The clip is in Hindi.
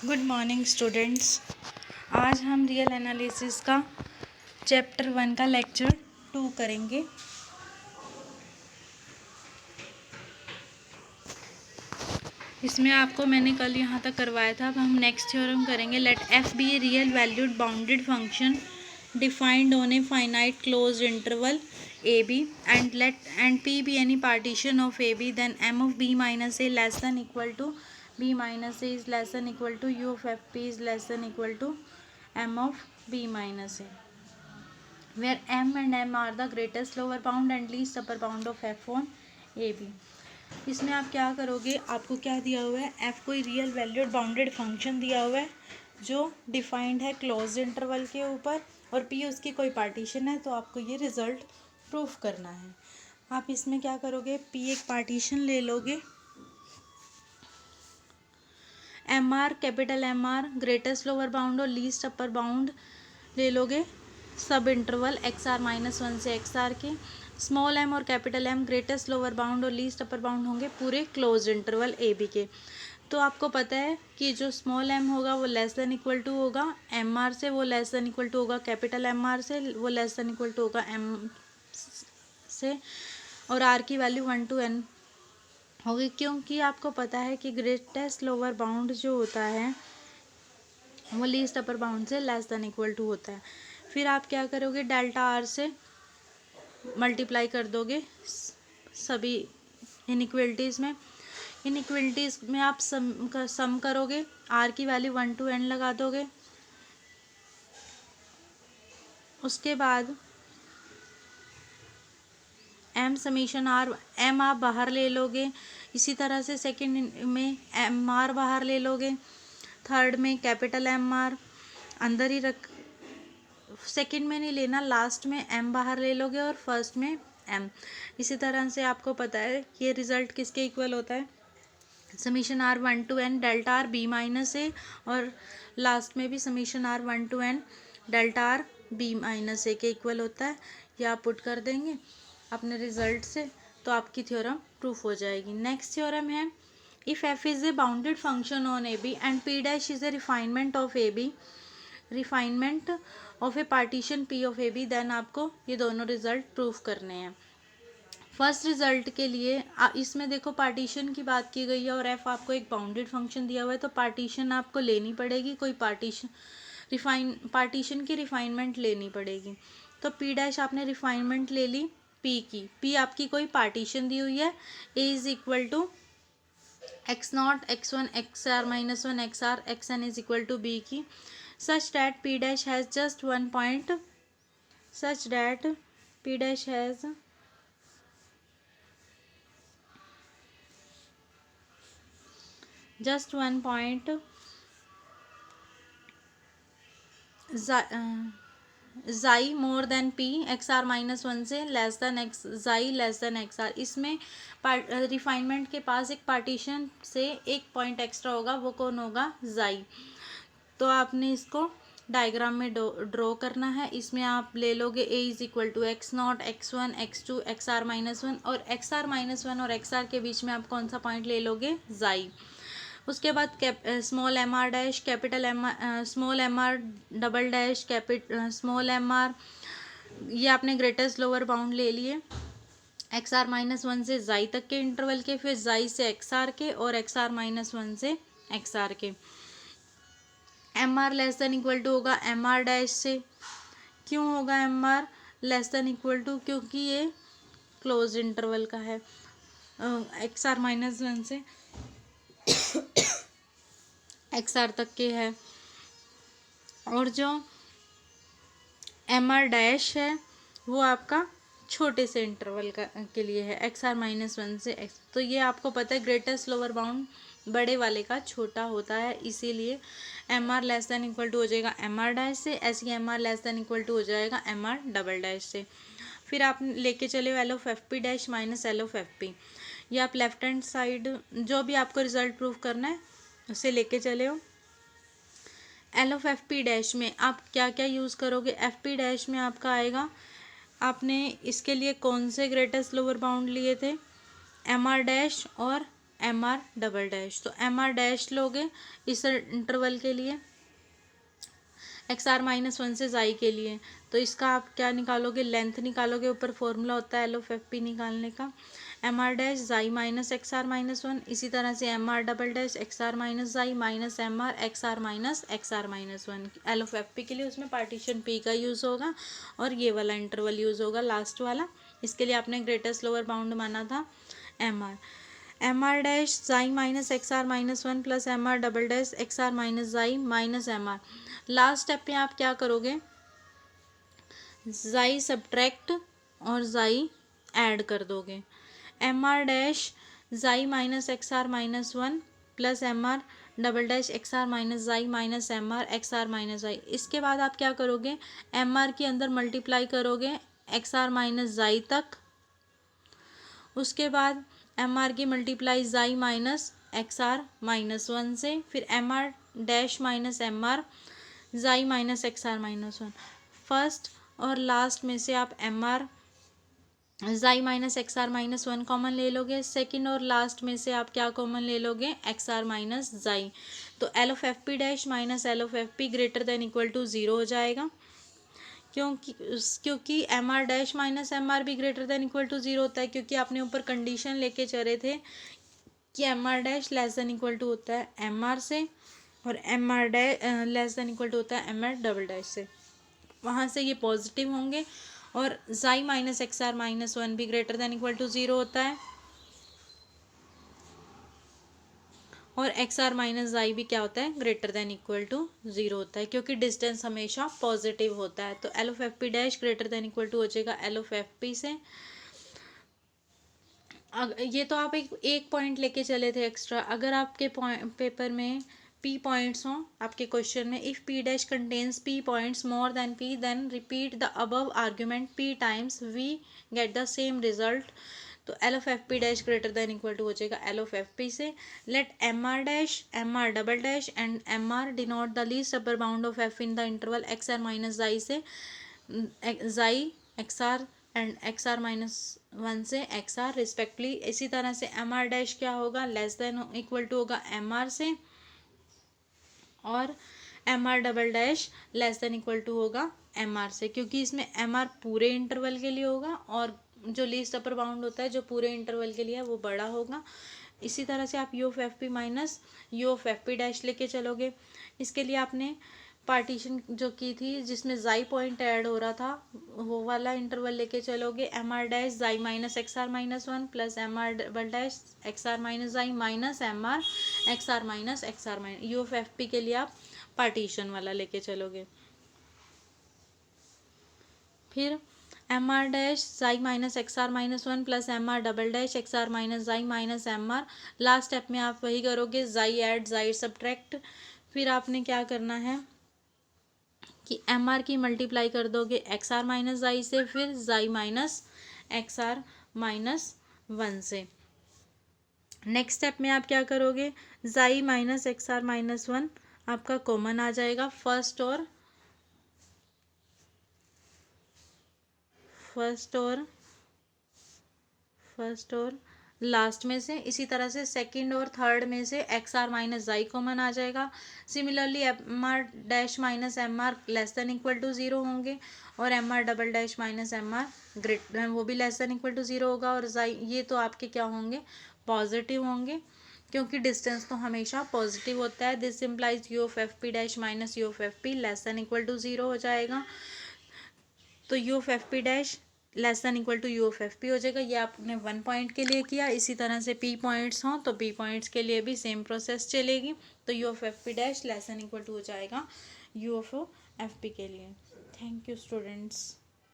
Good morning students. आज हम रियल एनालिसिस का चैप्टर 1 का लेक्चर 2 करेंगे। इसमें आपको मैंने कल यहाँ तक करवाया था। अब हम नेक्स्ट थ्योरम करेंगे। Let f be a real valued bounded function defined on a finite closed interval a b and p be any partition of a b, then m of b minus a less than equal to b minus a is less than equal to u of fp is less than equal to m of b minus a, where m and m are the greatest lower bound and least upper bound of f on ab। इसमें आप क्या करोगे, आपको क्या दिया हुआ है, f कोई रियल वैल्यूड बाउंडेड फंक्शन दिया हुआ है जो डिफाइंड है क्लोज इंटरवल के ऊपर, और p उसकी कोई पार्टीशन है। तो आपको ये रिजल्ट प्रूफ करना है। आप इसमें क्या करोगे, p एक पार्टीशन ले लोगे, m r capital m r greatest lower bound और लीस्ट अपर बाउंड ले लोगे सब इंटरवल एक्स आर माइनस 1 से एक्स आर के। स्मॉल एम और capital m greatest lower bound और लीस्ट अपर बाउंड होंगे पूरे क्लोज इंटरवल ए बी के। तो आपको पता है कि जो स्मॉल एम होगा वो लेस देन इक्वल टू होगा एम आर से, वो लेस देन इक्वल टू होगा कैपिटल एम आर से, वो लेस देन इक्वल टू होगा एम से, और आर की वैल्यू 1 to n होगी, क्योंकि आपको पता है कि ग्रेटेस्ट लोअर बाउंड जो होता है वो लीस्ट अपर बाउंड से लेस देन इक्वल टू होता है। फिर आप क्या करोगे, डेल्टा आर से मल्टीप्लाई कर दोगे सभी इनइक्वलिटीज़ में। इनइक्वलिटीज़ में आप सम करोगे, आर की वैल्यू 1 to n लगा दोगे। उसके बाद एम समीशन आर, एम आप बाहर ले लोगे। इसी तरह से सेकंड में एम आर बाहर ले लोगे, थर्ड में कैपिटल एम आर अंदर ही रख, सेकंड में नहीं लेना, लास्ट में एम बाहर ले लोगे और फर्स्ट में एम। इसी तरह से आपको पता है ये रिजल्ट किसके इक्वल होता है, summation r 1 to n delta r b minus a, और लास्ट में भी summation r 1 to n delta r b minus a के इक्वल होता है। ये आप पुट कर देंगे अपने रिजल्ट से, तो आपकी थ्योरम प्रूफ हो जाएगी। नेक्स्ट थ्योरम है, if f is a bounded function on a b and p dash is a refinement of a b, refinement of a partition p of a b, then आपको ये दोनों रिजल्ट प्रूफ करने हैं। फर्स्ट रिजल्ट के लिए इसमें देखो पार्टीशन की बात की गई है और एफ आपको एक बाउंडेड फंक्शन दिया हुआ है, तो पार्टीशन आपको लेनी पड़ेगी, कोई पार्टीशन की रिफाइनमेंट लेनी पड़ेगी। तो पी डैश आपने रिफाइनमेंट ले ली पी की, पी आपकी कोई पार्टीशन दी हुई है, A is equal to x not x one x r minus 1 x r x n is equal to b की, such that p dash has just one point, such that p dash has just one point xi more than p x r minus 1 से less than x xi less than x r. इसमें रिफाइनमेंट के पास एक पार्टीशन से एक पॉइंट एक्स्ट्रा होगा, वो कौन होगा, xi। तो आपने इसको डायग्राम में ड्रॉ करना है। इसमें आप ले लोगे a is equal to x not x one x two x r minus 1, और एक्स आर माइनस 1 और एक्स आर के बीच में आप कौन सा पॉइंट ले लोगे, xi। उसके बाद small m r dash capital m small m r double dash small m r, ये आपने ग्रेटेस्ट लोअर बाउंड ले लिए एक्स आर माइनस 1 से xi तक के इंटरवल के, फिर xi से एक्स आर के और एक्स आर माइनस 1 से एक्स आर के। M r less than equal to होगा एम आर डैश से। क्यों होगा m r less than equal to, क्योंकि ये क्लोज इंटरवल का है, एक्स आर माइनस 1 से एक्स आर तक के है। और जो एम आर डैश है वो आपका छोटे से इंटरवल का के लिए है, एक्स आर माइनस 1 से एक्स। तो ये आपको पता है ग्रेटेस्ट लोअर बाउंड बड़े वाले का छोटा होता है, इसीलिए m r less than equal to हो जाएगा एम आर डैश से, ऐसे m r less than equal to हो जाएगा एम आर डबल डैश से। फिर आप लेके चले L of F P dash minus L of F P, ये आप लेफ्ट हैंड साइड जो भी आपको रिजल्ट प्रूफ करना है उसे लेके चले हो। L of F P dash में आप क्या क्या यूज़ करोगे, एफ पी डैश में आपका आएगा, आपने इसके लिए कौन से ग्रेटेस्ट लोअर बाउंड लिए थे, एम आर डैश और एम आर डबल डैश। तो एम आर डैश लोगे इस इंटरवल के लिए, एक्स आर माइनस वन से जाई के लिए, तो इसका आप क्या निकालोगे, लेंथ निकालोगे। ऊपर फॉर्मूला होता है एल ऑफ एफ पी निकालने का, M r dash xi minus x r minus one. इसी तरह से M r double dash x r minus xi minus M r x r minus one. L of F P के लिए उसमें पार्टीशन पी का यूज़ होगा और ये वाला इंटरवल यूज़ होगा लास्ट वाला। इसके लिए आपने ग्रेटेस्ट लोअर बाउंड माना था M r dash xi minus x r minus one plus M r double dash x r minus xi minus M r. Last step पे आप क्या करोगे, जाई सब्ट्रैक्ट और जाई ऐड कर दोगे। M r dash xi minus x r minus one plus M r double dash x r minus xi minus M r x r minus xi. इसके बाद आप क्या करोगे, एम आर के अंदर मल्टीप्लाई करोगे एक्स आर माइनस जाई तक, उसके बाद एम आर की multiply xi minus x r minus one से, फिर M r dash minus M r xi minus x r minus one. First और लास्ट में से आप M r xi minus x r minus one common ले लोगे, सेकेंड और लास्ट में से आप क्या कॉमन ले लोगे, एक्स आर माइनस जाई। तो L of F P dash minus L of F P greater than equal to zero हो जाएगा, क्योंकि M r dash minus M r भी greater than equal to zero होता है, क्योंकि आपने ऊपर कंडीशन लेके चले थे कि m r dash less than equal to होता है एम आर से और m r dash less than equal to होता है एम आर डबल डैश से। वहाँ से ये पॉजिटिव होंगे और xi minus x r minus one भी greater than equal to zero होता है और एक्स आर माइनस जाई भी क्या होता है, greater than equal to zero होता है, क्योंकि डिस्टेंस हमेशा पॉजिटिव होता है। तो L of F P dash greater than equal to हो जाएगा एल ऑफ एफ पी से। ये तो आप एक पॉइंट लेके चले थे एक्स्ट्रा। अगर आपके पेपर में पी पॉइंट्स हों आपके क्वेश्चन में, if P dash contains p points more than p then repeat the above argument p times we get the same result. तो L of F P dash greater than equal to हो जाएगा एल ऑफ एफ पी से। Let M r dash M r double dash and M r denote the least upper bound of f in the interval x r minus xi से xi x are and x r minus one से एक्स आर रिस्पेक्टली। इसी तरह से एम आर डैश क्या होगा, लेस देन इक्वल टू होगा एम आर से और m r double dash less than equal to होगा एम आर से, क्योंकि इसमें एम आर पूरे इंटरवल के लिए होगा और जो लीस्ट अपर बाउंड होता है जो पूरे इंटरवल के लिए है वो बड़ा होगा। इसी तरह से आप you of F P minus you of F P dash लेके चलोगे। इसके लिए आपने पार्टीशन जो की थी जिसमें जाई पॉइंट ऐड हो रहा था वो वाला इंटरवल लेके चलोगे। M r dash xi minus x r minus one plus M r double dash x r minus xi minus M r x r minus you of F P के लिए आप पार्टीशन वाला लेके चलोगे। फिर M r dash xi minus x r minus one plus M r double dash x r minus xi minus M r. Last step में आप वही करोगे, जाई ऐड जाई सब्ट्रैक्ट। फिर आपने क्या करना है कि एम आर की मल्टीप्लाई कर दोगे एक्स आर माइनस जाई से, फिर xi minus x r minus one से। नेक्स्ट स्टेप में आप क्या करोगे, xi minus x r minus one आपका कॉमन आ जाएगा फर्स्ट और लास्ट में से। इसी तरह से सेकंड और थर्ड में से x r minus xi common आ जाएगा। Similarly m r dash minus M r less than equal to zero होंगे और m r double dash minus M r वो भी less than equal to zero होगा और जाई ये तो आपके क्या होंगे, पॉजिटिव होंगे, क्योंकि डिस्टेंस तो हमेशा पॉजिटिव होता है। This implies u of F P dash minus you of F p less than equal to zero हो जाएगा। तो u of F P dash less than equal to u of F p हो जाएगा। ये आपने वन पॉइंट के लिए किया। इसी तरह से पी पॉइंट्स हों तो पी पॉइंट्स के लिए भी सेम प्रोसेस चलेगी। तो u of F P dash less than equal to हो जाएगा यू ऑफ एफ पी के लिए। Thank you students.